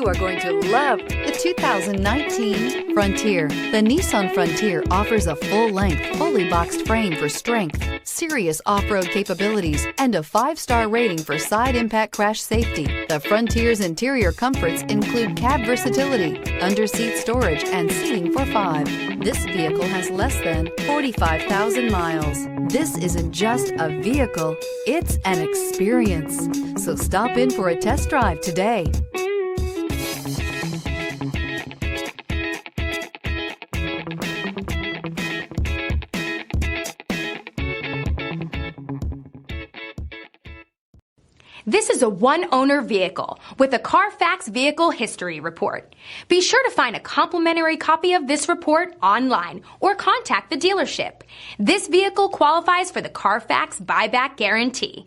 You are going to love the 2019 Frontier. The Nissan Frontier offers a full-length, fully boxed frame for strength, serious off-road capabilities, and a 5-star rating for side impact crash safety. The Frontier's interior comforts include cab versatility, under-seat storage, and seating for 5. This vehicle has less than 45,000 miles. This isn't just a vehicle, it's an experience. So stop in for a test drive today. This is a one-owner vehicle with a Carfax Vehicle History Report. Be sure to find a complimentary copy of this report online or contact the dealership. This vehicle qualifies for the Carfax Buyback Guarantee.